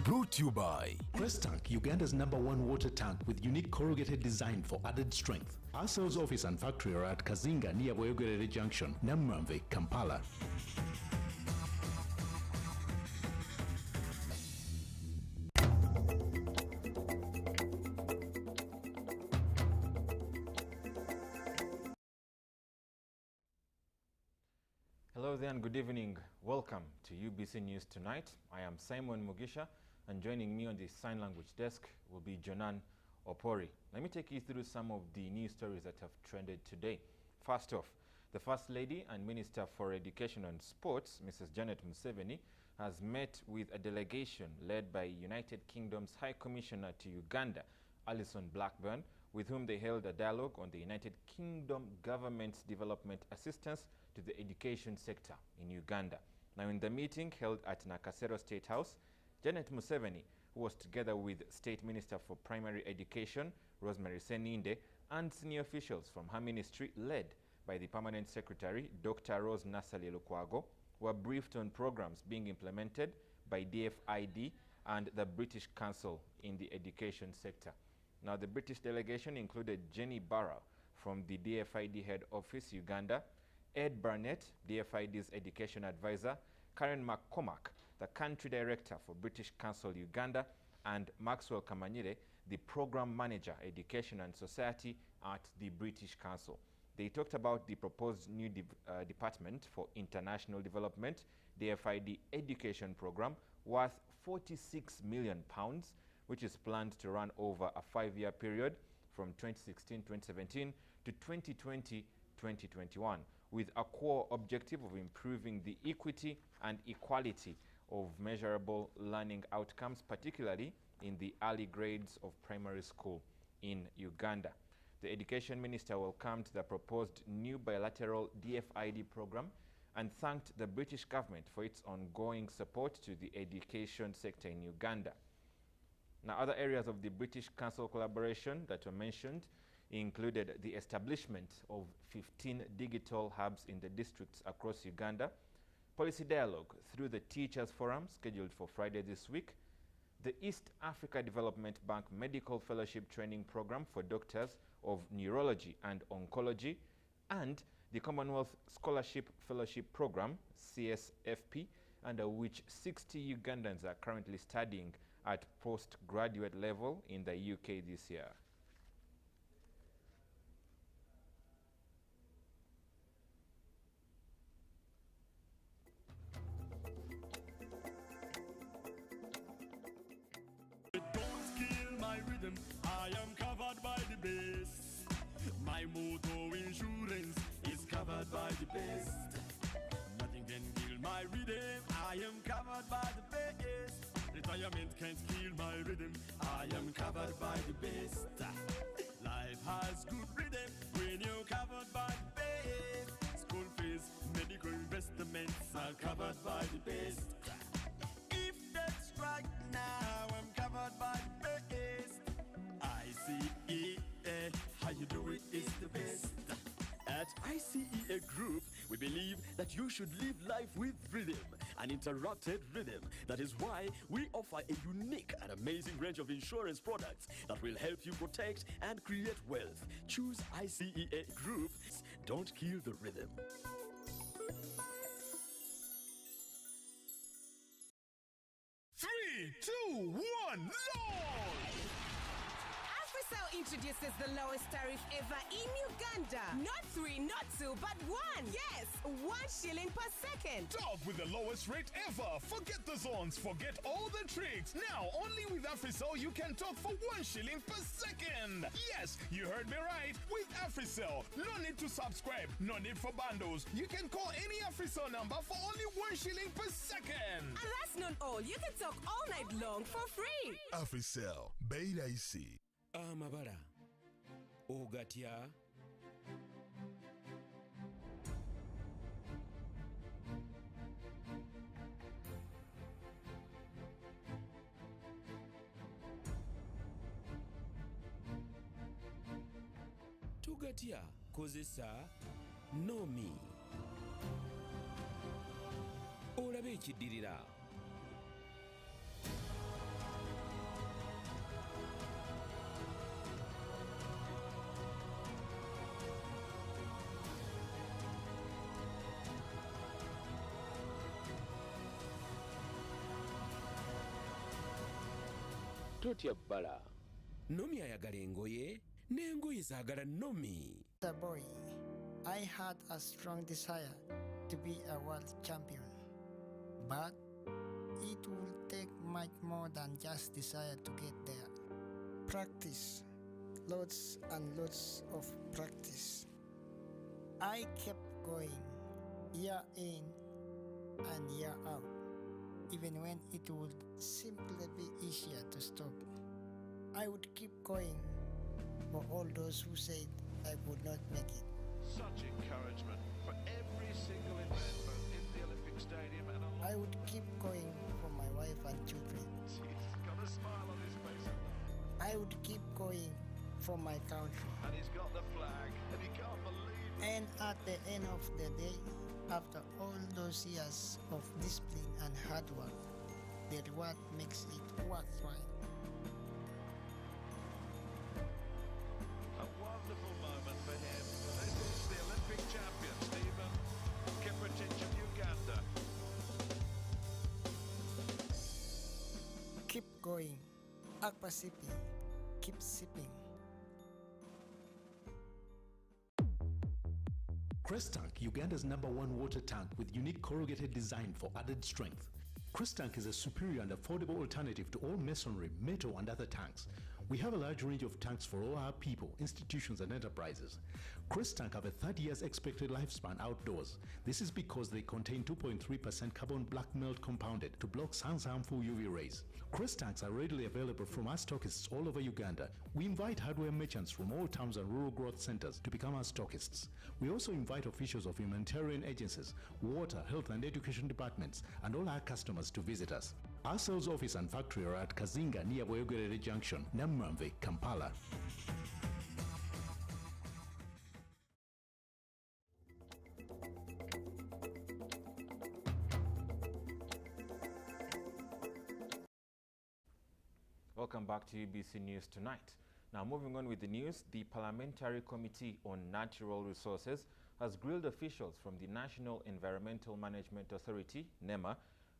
Brought to you by Press Tank, Uganda's #1 water tank with unique corrugated design for added strength. Our sales office and factory are at Kazinga near Boyogerere Junction, Namuramve, Kampala. Hello there and good evening. Welcome to UBC News Tonight. I am Simon Mugisha, and joining me on the sign language desk will be Jonan Opori. Let me take you through some of the news stories that have trended today. First off, the First Lady and Minister for Education and Sports, Mrs. Janet Museveni, has met with a delegation led by United Kingdom's High Commissioner to Uganda, Alison Blackburn, with whom they held a dialogue on the United Kingdom government's development assistance to the education sector in Uganda. Now, in the meeting held at Nakasero State House, Janet Museveni, who was together with State Minister for Primary Education, Rosemary Seninde, and senior officials from her ministry, led by the Permanent Secretary, Dr. Rose Nasali Lukwago, were briefed on programs being implemented by DFID and the British Council in the education sector. Now, the British delegation included Jenny Barrow from the DFID head office, Uganda, Ed Barnett, DFID's education advisor, Karen McCormack, the country director for British Council Uganda, and Maxwell Kamanyire, the program manager, education and society at the British Council. They talked about the proposed new Department for International Development, DFID education program, worth £46 million, which is planned to run over a 5-year period from 2016-2017 to 2020-2021, with a core objective of improving the equity and equality of measurable learning outcomes, particularly in the early grades of primary school in Uganda. The Education Minister welcomed the proposed new bilateral DFID program and thanked the British government for its ongoing support to the education sector in Uganda. Now, other areas of the British Council collaboration that were mentioned included the establishment of 15 digital hubs in the districts across Uganda, policy dialogue through the Teachers Forum scheduled for Friday this week, the East Africa Development Bank Medical Fellowship Training Program for doctors of neurology and oncology, and the Commonwealth Scholarship Fellowship Program, CSFP, under which 60 Ugandans are currently studying at postgraduate level in the UK this year. Don't kill my rhythm, I am covered by the bass. My motor insurance is covered by the best. Nothing can kill my rhythm, I am covered by the best. Retirement can't kill my rhythm, I am covered by the best. Life has good rhythm when you're covered by the best. School fees, medical investments are covered by the best. If that's right now, I'm covered by the best. ICEA, how you do it is the best. At ICEA Group, we believe that you should live life with rhythm, uninterrupted rhythm. That is why we offer a unique and amazing range of insurance products that will help you protect and create wealth. Choose ICEA Group. Don't kill the rhythm. 3, 2, 1, launch! AfriCell introduces the lowest tariff ever in Uganda. Not 3, not 2, but 1. Yes, 1 shilling per second. Talk with the lowest rate ever. Forget the zones, forget all the tricks. Now, only with AfriCell you can talk for 1 shilling per second. Yes, you heard me right. With AfriCell, no need to subscribe, no need for bundles. You can call any AfriCell number for only 1 shilling per second. And that's not all. You can talk all night long for free. AfriCell, Beta IC. Amabala ogatya tugatya kozesa nomi olabe ekiddirira Tutya bbala. Nomi ayagala engoye n'engoye zaagala Nomi. As a boy, I had a strong desire to be a world champion. But it will take much more than just desire to get there. Practice. Lots and lots of practice. I kept going, year in and year out, even when it would simply be easier to stop. I would keep going for all those who said I would not make it. Such encouragement for every single investment in the Olympic Stadium. And I would keep going for my wife and children. he's got a smile on his face. I would keep going for my country. And he's got the flag, and he can't believe it. And at the end of the day, after all those years of discipline and hard work, the reward makes it worthwhile. A wonderful moment for him. This is the Olympic champion, Stephen Kiprotich of Uganda. Keep going. Akpasipi. Keep sipping. Crest Tank, Uganda's #1 water tank with unique corrugated design for added strength. Crest Tank is a superior and affordable alternative to all masonry, metal and other tanks. We have a large range of tanks for all our people, institutions and enterprises. Crest Tank have a 30 years expected lifespan outdoors. This is because they contain 2.3% carbon black melt compounded to block sun's harmful UV rays. Crest Tanks are readily available from our stockists all over Uganda. We invite hardware merchants from all towns and rural growth centers to become our stockists. We also invite officials of humanitarian agencies, water, health and education departments, and all our customers to visit us. Our sales office and factory are at Kazinga near Boyogerere Junction, Namramve, Kampala. Welcome back to UBC News Tonight. Now moving on with the news, the Parliamentary Committee on Natural Resources has grilled officials from the National Environmental Management Authority, NEMA,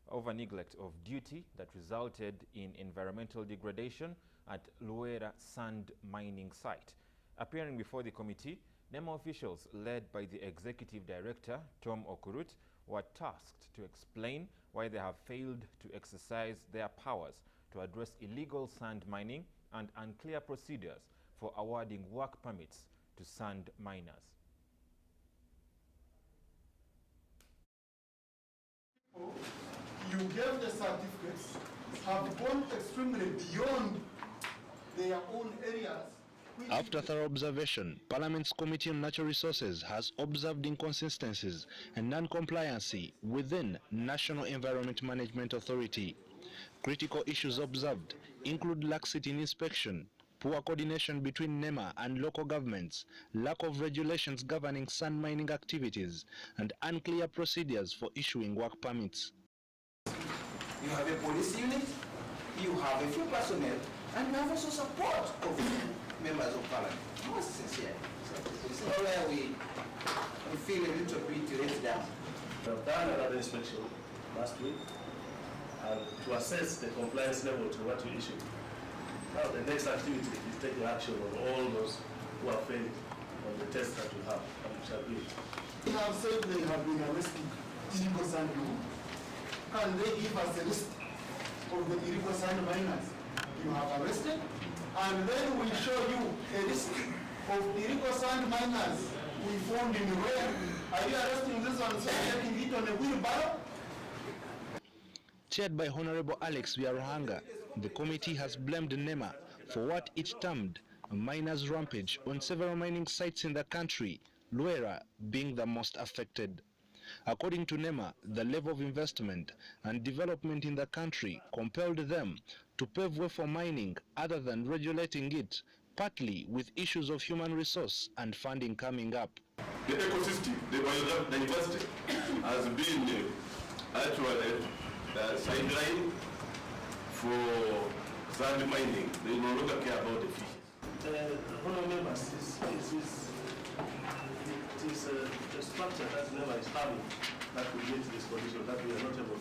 over neglect of duty that resulted in environmental degradation at Luera sand mining site. Appearing before the committee, NEMA officials led by the Executive Director, Tom Okurut, were tasked to explain why they have failed to exercise their powers to address illegal sand mining and unclear procedures for awarding work permits to sand miners. You gave the certificates have gone extremely beyond their own areas. After thorough observation, Parliament's Committee on Natural Resources has observed inconsistencies and non-compliancy within National Environment Management Authority. Critical issues observed include laxity in inspection, poor coordination between NEMA and local governments, lack of regulations governing sand mining activities, and unclear procedures for issuing work permits. You have a police unit, you have a few personnel, and you have also support of members of parliament. Most sincere. So this is where we feel a little bit let down. We have done another inspection last week and to assess the compliance level to what we issued. Now the next activity is taking action on all those who have failed on the test that we have and we shall do. They have said they have been arresting illegal sand miners. Can they give us a list of the illegal sand miners you have arrested? And then we show you a list of illegal sand miners we found in the way. Are you arresting this one so taking it on a wheelbarrow? Chaired by Honorable Alex Vyarohanga, the committee has blamed NEMA for what it termed a miners' rampage on several mining sites in the country, Luera being the most affected. According to NEMA, the level of investment and development in the country compelled them to pave way for mining other than regulating it, partly with issues of human resource and funding coming up. The ecosystem, the biodiversity has been actually sidelined for sand mining. They no longer care about the fish. Honourable members, it is the structure that NEMA is having that will lead to this condition that we are not able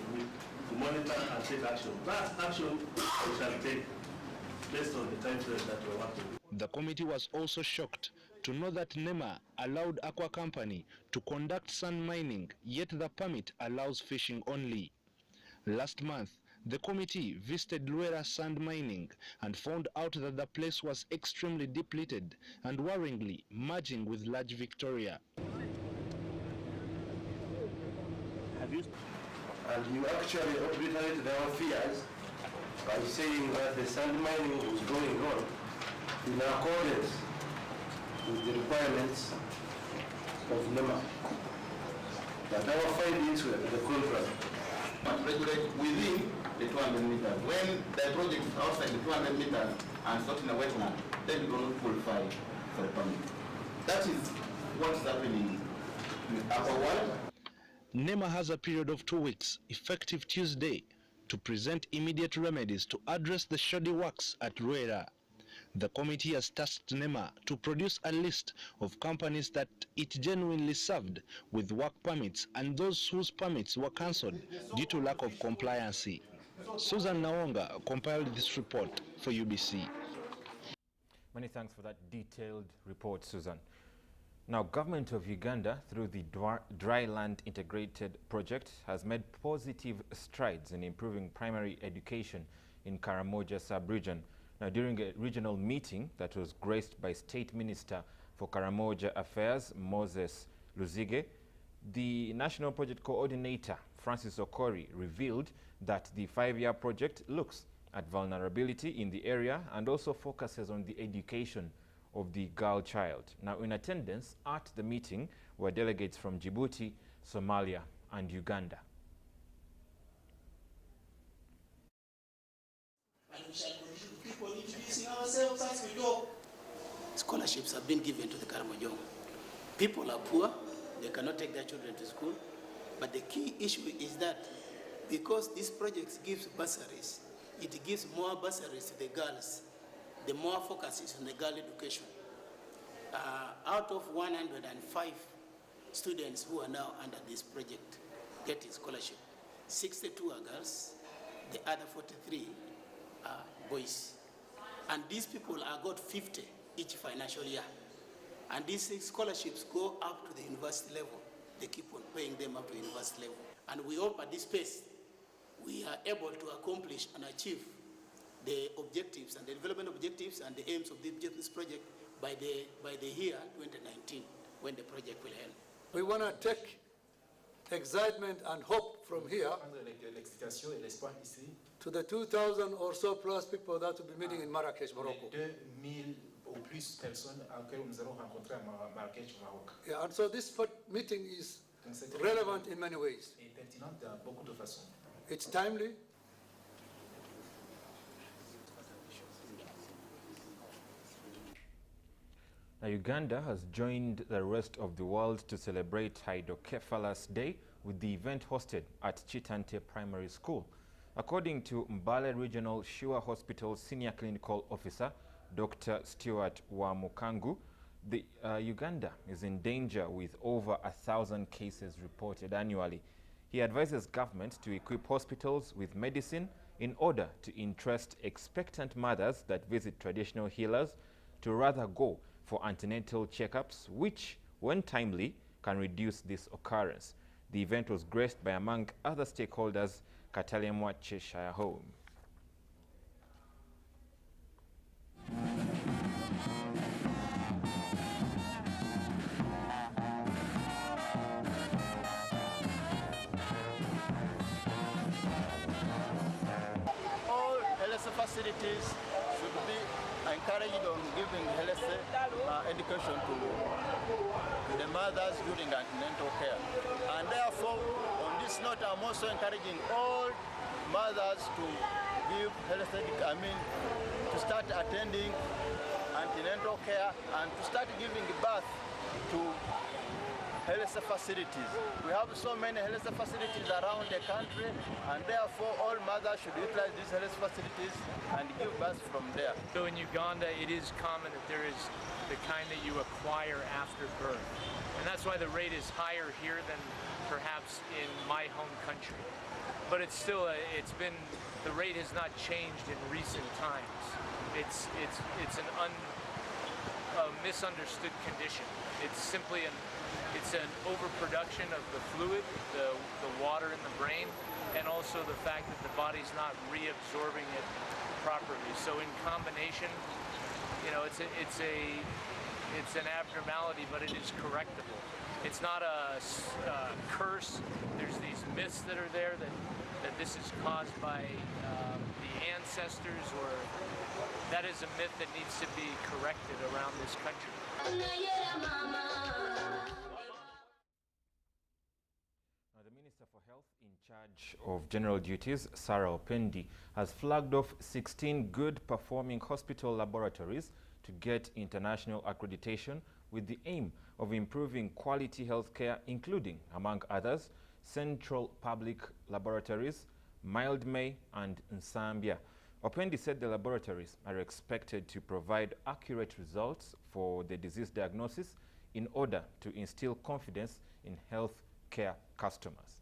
to monitor and take action. That action we shall take based on the time frame that we're working with. The committee was also shocked to know that NEMA allowed Aqua Company to conduct sand mining, yet the permit allows fishing only. Last month, the committee visited Luera sand mining and found out that the place was extremely depleted and worryingly merging with large Victoria. And you actually obliterated our fears by saying that the sand mining was going on in accordance with the requirements of NEMA. But our findings were to the contrary. But regulate within the 200 meters. When the project is outside the 200 meters and not in a wetland, then you don't qualify for the permit. That is what is happening in our world. NEMA has a period of 2 weeks, effective Tuesday, to present immediate remedies to address the shoddy works at Ruera. The committee has tasked NEMA to produce a list of companies that it genuinely served with work permits and those whose permits were cancelled due to lack of compliancy. Susan Nawonga compiled this report for UBC. Many thanks for that detailed report, Susan. Now, government of Uganda, through the Dry Land Integrated Project, has made positive strides in improving primary education in KARAMOJA sub-region. Now, during a regional meeting that was graced by State Minister for KARAMOJA Affairs, Moses Luzige, the National Project Coordinator, Francis Okori, revealed that the 5-year project looks at vulnerability in the area and also focuses on the education of the girl child. Now, in attendance at the meeting were delegates from Djibouti, Somalia, and Uganda. Scholarships have been given to the KARAMOJA. People are poor, they cannot take their children to school, but the key issue is that because this project gives bursaries, it gives more bursaries to the girls. The more focus is on the girl education. Out of 105 students who are now under this project getting scholarship, 62 are girls, the other 43 are boys. And these people are got 50 each financial year. And these scholarships go up to the university level. They keep on paying them up to university level. And we hope at this pace, we are able to accomplish and achieve the objectives and the development objectives and the aims of this project by the year 2019, when the project will end. We want to take excitement and hope from here to the 2,000 or so plus people that will be meeting in Marrakech, Morocco. Yeah, and so this meeting is relevant in many ways. It's timely. Now, Uganda has joined the rest of the world to celebrate Hydrocephalus Day with the event hosted at Chitante Primary School. According to Mbale Regional Shua Hospital Senior Clinical Officer, Dr. Stuart Wamukangu, Uganda is in danger with over 1,000 cases reported annually. He advises government to equip hospitals with medicine in order to interest expectant mothers that visit traditional healers to rather go for antenatal checkups, which, when timely, can reduce this occurrence. The event was graced by, among other stakeholders, Katalemwa Cheshire Home. All health facilities should be encouraged on giving health education to the mothers during antenatal care. And therefore, on this note, I'm also encouraging all mothers to give health education, to start attending antenatal care and to start giving birth to health facilities. We have so many health facilities around the country, and therefore all mothers should utilize these health facilities and give birth from there. So in Uganda, it is common that there is the kind that you acquire after birth. And that's why the rate is higher here than perhaps in my home country. But it's still, the rate has not changed in recent times. it's a misunderstood condition. It's simply an overproduction of the fluid, the water in the brain, and also the fact that the body's not reabsorbing it properly. So in combination, you know, it's an abnormality, but it is correctable. It's not a curse. There's these myths that are there that this is caused by the ancestors, or that is a myth that needs to be corrected around this country. Now, the Minister for Health in charge of general duties, Sarah Opendi, has flagged off 16 good performing hospital laboratories to get international accreditation with the aim of improving quality healthcare, including, among others, Central Public Laboratories, Mildmay and Nsambya. Opendi said the laboratories are expected to provide accurate results for the disease diagnosis in order to instill confidence in healthcare customers.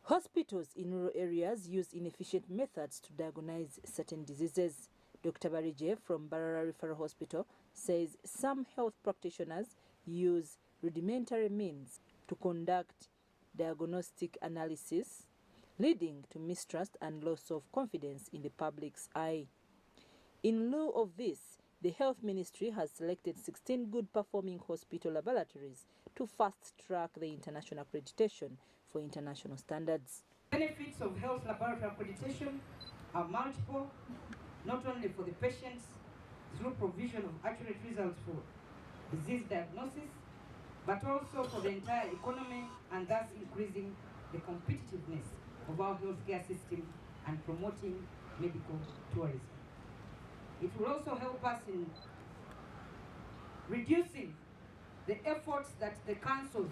Hospitals in rural areas use inefficient methods to diagnose certain diseases. Dr. Barije from Barara Referral Hospital says some health practitioners use rudimentary means to conduct diagnostic analysis, leading to mistrust and loss of confidence in the public's eye. In lieu of this, the Health Ministry has selected 16 good-performing hospital laboratories to fast-track the international accreditation for international standards. Benefits of health laboratory accreditation are multiple, not only for the patients through provision of accurate results for disease diagnosis, but also for the entire economy, and thus increasing the competitiveness of our healthcare system and promoting medical tourism. It will also help us in reducing the efforts that the councils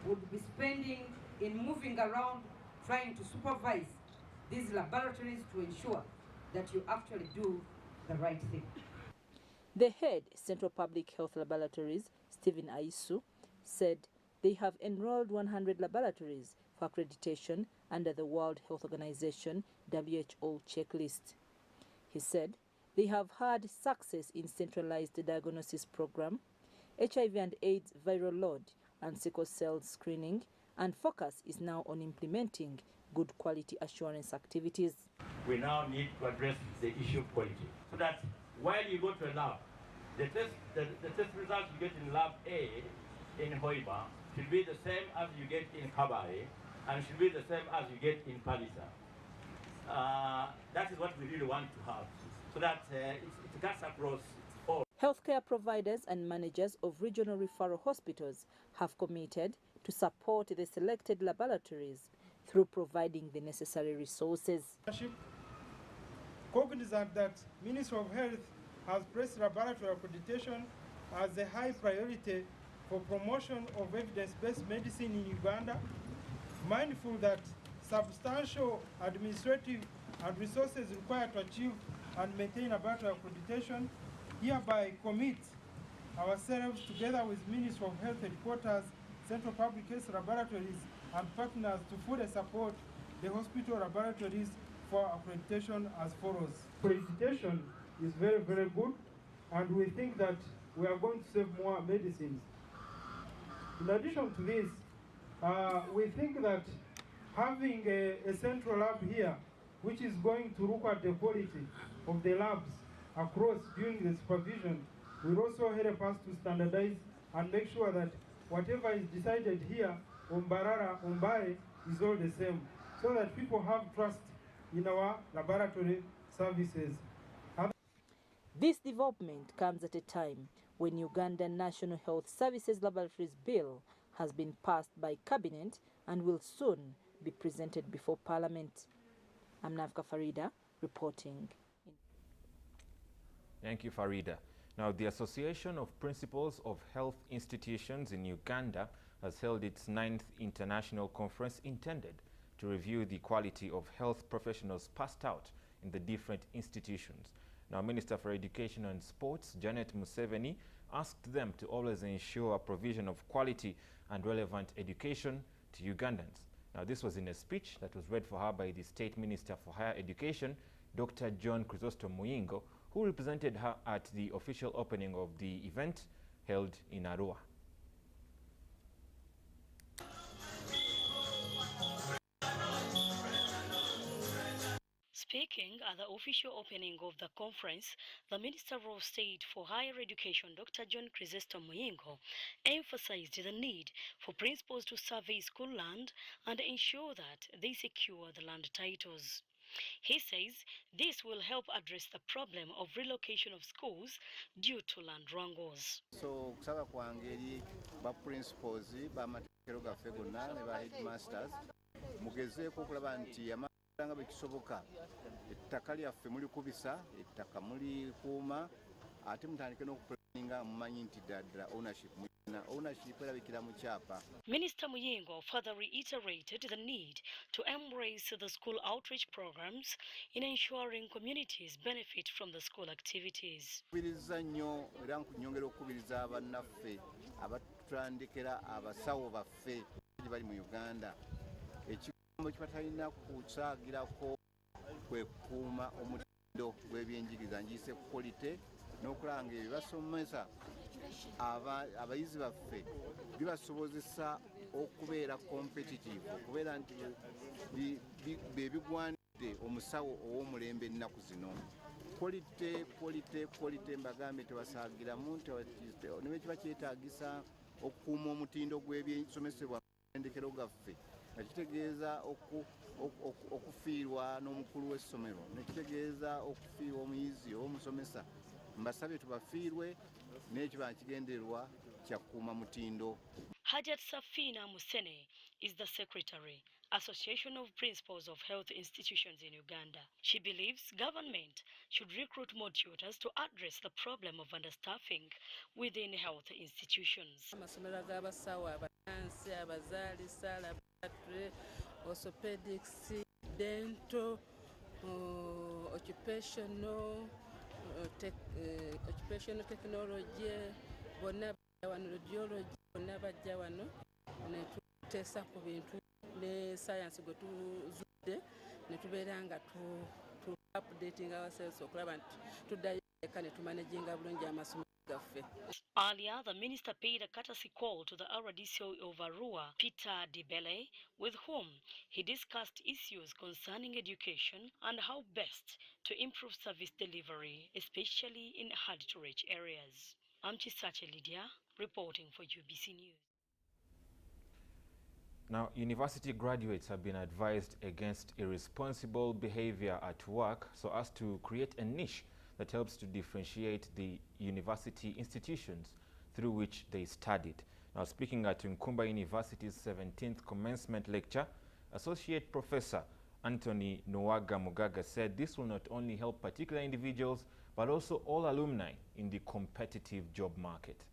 would be spending in moving around trying to supervise these laboratories to ensure that you actually do the right thing. The head, Central Public Health Laboratories, Stephen Aisu, said they have enrolled 100 laboratories for accreditation under the World Health Organization WHO checklist. He said they have had success in centralized diagnosis program, HIV and AIDS viral load, and sickle cell screening, and focus is now on implementing good quality assurance activities. We now need to address the issue of quality, so that while you go to a lab, the test results you get in lab A in Hoiba should be the same as you get in Kabare, and should be the same as you get in Palisa. That is what we really want to have, so that it cuts across all. Healthcare providers and managers of regional referral hospitals have committed to support the selected laboratories through providing the necessary resources. Cognizant that Ministry of Health has placed laboratory accreditation as a high priority for promotion of evidence-based medicine in Uganda, mindful that substantial administrative and resources required to achieve and maintain laboratory accreditation, hereby commit ourselves together with Ministry of Health Headquarters, Central Public Health Laboratories and partners to fully support the hospital laboratories for accreditation as follows. Accreditation is very, very good, and we think that we are going to save more medicines. In addition to this, we think that having a central lab here, which is going to look at the quality of the labs across during the supervision, will also help us to standardize and make sure that whatever is decided here on Barara, on Bare, is all the same, so that people have trust in our laboratory services. This development comes at a time when Ugandan National Health Services Laboratories Bill has been passed by Cabinet and will soon be presented before Parliament. I'm Navka Farida reporting. Thank you, Farida. Now, the Association of Principals of Health Institutions in Uganda has held its 9th international conference intended to review the quality of health professionals passed out in the different institutions. Now, Minister for Education and Sports, Janet Museveni, asked them to always ensure a provision of quality and relevant education to Ugandans. Now, this was in a speech that was read for her by the State Minister for Higher Education, Dr. John Chrysostom Muyingo, who represented her at the official opening of the event held in Arua. Speaking at the official opening of the conference, the Minister of State for Higher Education, Dr. John Chrysostom Muyingo, emphasized the need for principals to survey school land and ensure that they secure the land titles. He says this will help address the problem of relocation of schools due to land wrangles. So, kusaba kwangeri ba principals ba matekero gaffe gonna ne ba headmasters mugezeeko okulaba nti nga bekisoboka ettaka lyaffe mulikubisa ettaka mulikuuma ate mutandike n'okupulaninga mumanyi nti ddala ownership erabikira mu kyapa. Minister Muyingo further reiterated the need to embrace the school outreach programs in ensuring communities benefit from the school activities. Kubiriza nnyo era nkunyongera okubiriza abannaffe abatutandikira abasawo baffe bali mu Uganda kibatalina kukyagirako kwe kukuuma omutindo gw'ebyenjigiriza ngiise quality n'okulanga ebyo basomesa abayizi baffe bibasobozesa okubeera competitive okubeera nti bebigwanidde omusawo ow'omulembe ennaku zino. Quality mbagambe tebasaagiramu ne kiba kyetaagisa okukuuma omutindo gw'ebyensomesebwa endekero gaffe nekitegeeza okufiirwa n'omukulu w'essomero nekitegeeza okufiirwa omuyizi omusomesa mbasabye tubafiirwe n'ekiba kigendererwa kya kukuuma mutindo. Hajat Safina Musene is the secretary, Association of Principals of Health Institutions in Uganda. She believes government should recruit more tutors to address the problem of understaffing within health institutions. Orthopedics, dental, occupational technology, radiology, netutesa ku bintu ne science gwe tuzudde ne tubeera nga tu updating ourselves okulaba nti tuddayo eka ne tumanaginga bulungi amasomero gaffe. Earlier, the minister paid a courtesy call to the RDCO of Arua, Peter Dibele, with whom he discussed issues concerning education and how best to improve service delivery, especially in hard-to-reach areas. I'm Chisache Lydia, reporting for UBC News. Now, university graduates have been advised against irresponsible behavior at work so as to create a niche that helps to differentiate the university institutions through which they studied. Now, speaking at Nkumba University's 17th commencement lecture, Associate Professor Anthony Nwaga Mugaga said this will not only help particular individuals, but also all alumni in the competitive job market.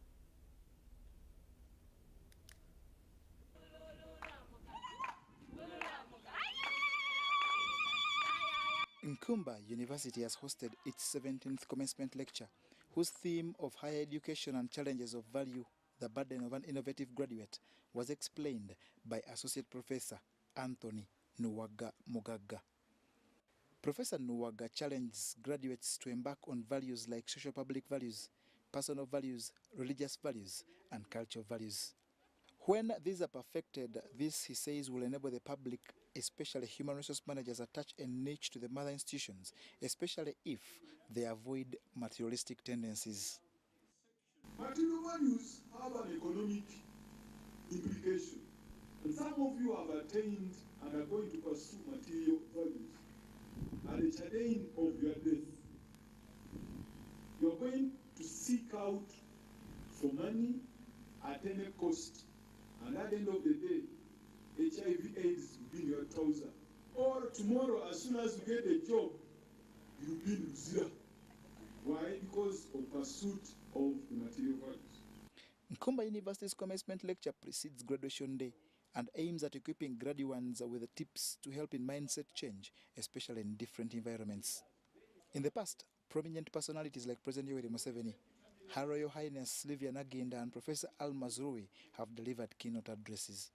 Nkumba University has hosted its 17th commencement lecture, whose theme of higher education and challenges of value, the burden of an innovative graduate, was explained by Associate Professor Anthony Nwaga Mugaga. Professor Nwaga challenges graduates to embark on values like social public values, personal values, religious values, and cultural values. When these are perfected, this, he says, will enable the public, especially human resource managers, attach a niche to the mother institutions, especially if they avoid materialistic tendencies. Material values have an economic implication. And some of you have attained and are going to pursue material values. At the challenge of your death, you are going to seek out for money at any cost. And at the end of the day, HIV/AIDS will be in your trouser. Or tomorrow, as soon as you get a job, you'll be in Luzira. Why? Because of pursuit of the material values. Nkumba University's commencement lecture precedes graduation day and aims at equipping graduates with the tips to help in mindset change, especially in different environments. In the past, prominent personalities like President Yoweri Museveni, Her Royal Highness Livia Naginda, and Professor Al Mazrui have delivered keynote addresses.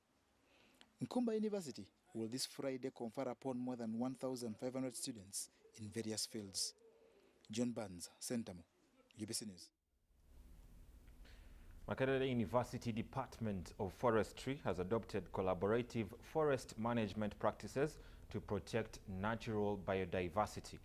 Nkumba University will this Friday confer upon more than 1,500 students in various fields. John Burns, Sentamo, UBC News. Makerere University Department of Forestry has adopted collaborative forest management practices to protect natural biodiversity.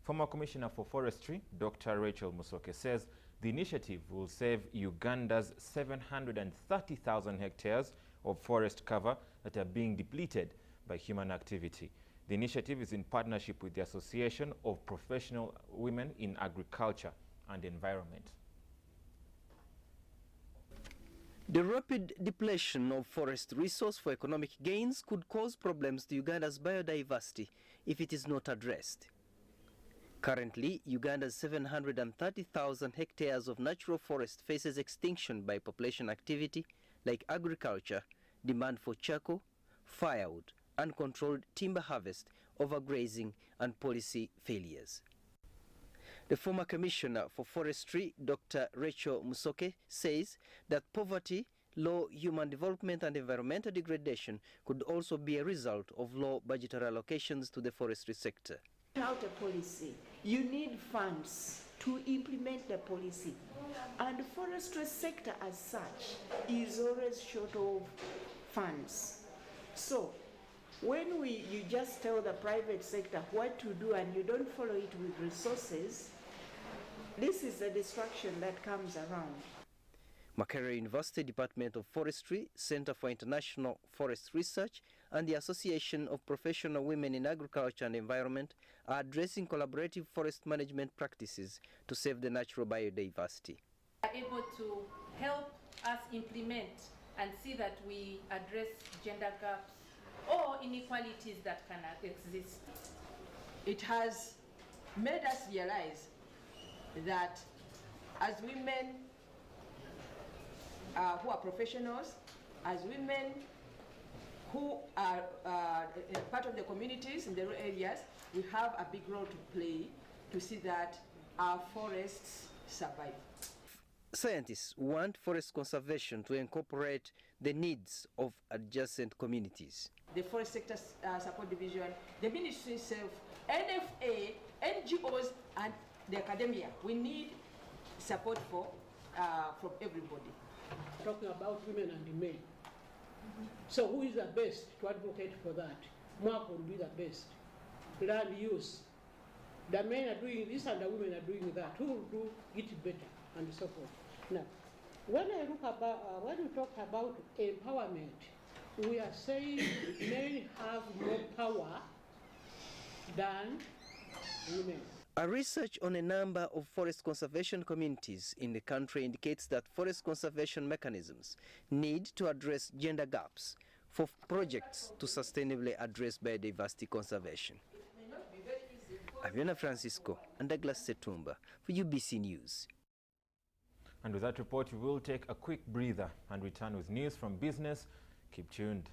Former Commissioner for Forestry, Dr. Rachel Musoke, says the initiative will save Uganda's 730,000 hectares of forest cover that are being depleted by human activity. The initiative is in partnership with the Association of Professional Women in Agriculture and Environment. The rapid depletion of forest resource for economic gains could cause problems to Uganda's biodiversity if it is not addressed. Currently, Uganda's 730,000 hectares of natural forest faces extinction by population activity like agriculture, demand for charcoal, firewood, uncontrolled timber harvest, overgrazing, and policy failures. The former Commissioner for Forestry, Dr. Rachel Musoke, says that poverty, low human development and environmental degradation could also be a result of low budgetary allocations to the forestry sector. Without a policy, you need funds to implement the policy. And the forestry sector as such is always short of funds. So when you just tell the private sector what to do and you don't follow it with resources, this is the destruction that comes around. Makerere University Department of Forestry, Center for International Forest Research, and the Association of Professional Women in Agriculture and Environment are addressing collaborative forest management practices to save the natural biodiversity. Are able to help us implement and see that we address gender gaps or inequalities that can exist. It has made us realize that as women who are professionals, as women who are part of the communities in the rural areas, we have a big role to play to see that our forests survive. Scientists want forest conservation to incorporate the needs of adjacent communities. The Forest Sector Support Division, the ministry itself, NFA, NGOs, and the academia. We need support from everybody. Talking about women and men. So who is the best to advocate for that? Mark will be the best. Land use. The men are doing this and the women are doing that. Who will do it better and so forth. Now, when we talk about empowerment, we are saying men have more power than women. A research on a number of forest conservation communities in the country indicates that forest conservation mechanisms need to address gender gaps for projects to sustainably address biodiversity conservation. Aviana Francisco and Douglas Setumba for UBC News. And with that report, we will take a quick breather and return with news from business. Keep tuned.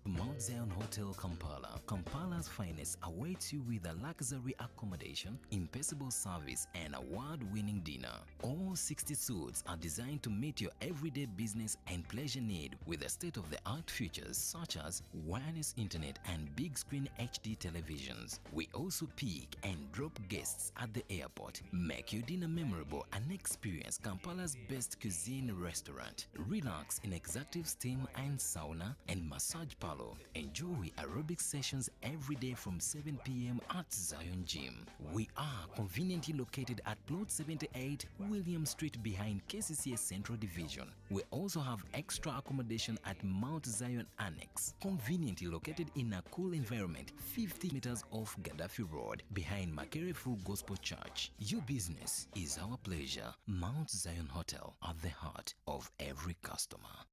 Mount Zion Hotel Kampala. Kampala's finest awaits you with a luxury accommodation, impeccable service, and award-winning dinner. All 60 suites are designed to meet your everyday business and pleasure need with a state-of-the-art features such as wireless internet and big-screen HD televisions. We also pick and drop guests at the airport. Make your dinner memorable and experience Kampala's best cuisine restaurant. Relax in executive steam and sauna and massage parlor. Enjoy aerobic sessions every day from 7 p.m. at Zion Gym. We are conveniently located at Plot 78 William Street behind KCCA Central Division. We also have extra accommodation at Mount Zion Annex, conveniently located in a cool environment 50 meters off Gaddafi Road behind Makerere Full Gospel Church. Your business is our pleasure. Mount Zion Hotel at the heart of every customer.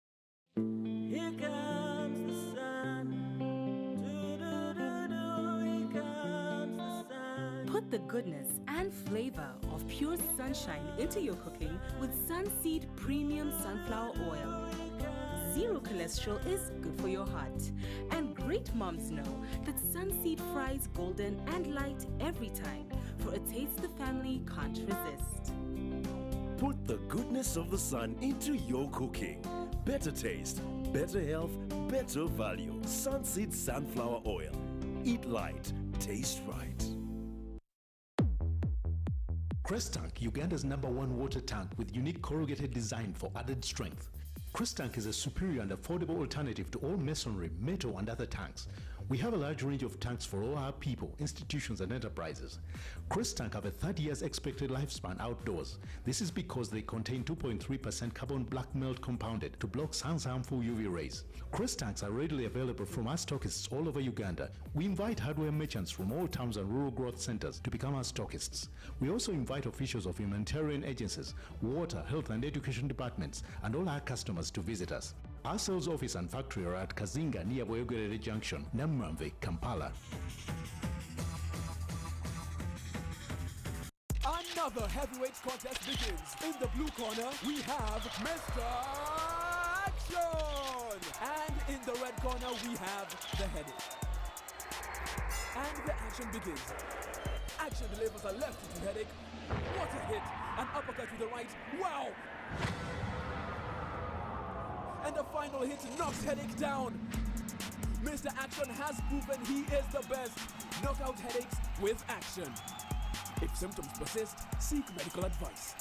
Here comes the sun. Here comes the sun. Put the goodness and flavor of pure sunshine into your cooking with Sunseed Premium Sunflower Oil. Zero cholesterol is good for your heart. And great moms know that Sunseed fries golden and light every time for a taste the family can't resist. Put the goodness of the sun into your cooking. Better taste, better health, better value. Sunseed Sunflower Oil. Eat light, taste right. Crest Tank, Uganda's #1 water tank with unique corrugated design for added strength. Crest Tank is a superior and affordable alternative to all masonry, metal and other tanks. We have a large range of tanks for all our people, institutions and enterprises. Crest Tank have a 30 years expected lifespan outdoors. This is because they contain 2.3% carbon black melt compounded to block sun's harmful UV rays. Crest Tanks are readily available from our stockists all over Uganda. We invite hardware merchants from all towns and rural growth centers to become our stockists. We also invite officials of humanitarian agencies, water, health and education departments, and all our customers to visit us. Our sales office and factory are at Kazinga near Boyogerere Junction, Namramve, Kampala. Another heavyweight contest begins. In the blue corner, we have Mr. Action! And in the red corner, we have the Headache. And the action begins. Action delivers a left to Headache. What a hit! An uppercut to the right. Wow! And the final hit knocks Headache down. Mr. Action has proven he is the best. Knock out headaches with Action. If symptoms persist, seek medical advice.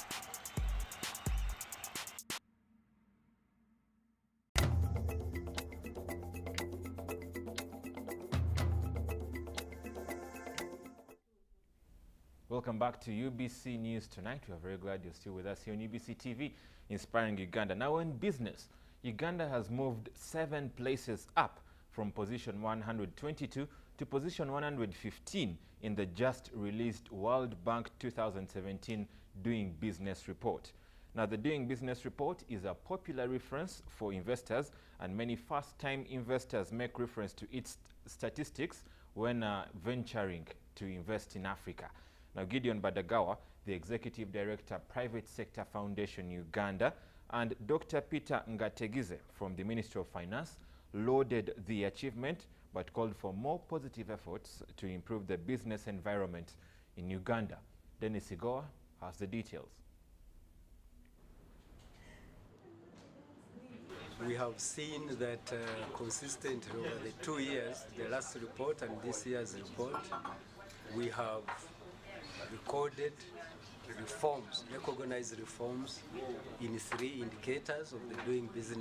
Welcome back to UBC News Tonight. We are very glad you're still with us here on UBC TV, inspiring Uganda. Now in business, Uganda has moved 7 places up from position 122 to position 115 in the just released World Bank 2017 Doing Business Report. Now the Doing Business Report is a popular reference for investors, and many first-time investors make reference to its statistics when venturing to invest in Africa. Now Gideon Badagawa, the Executive Director, Private Sector Foundation Uganda, and Dr. Peter Ngategize from the Ministry of Finance lauded the achievement but called for more positive efforts to improve the business environment in Uganda. Dennis Igoa has the details. We have seen that consistently over the 2 years, the last report and this year's report, we have recorded reforms, recognized reforms in 3 indicators of the doing business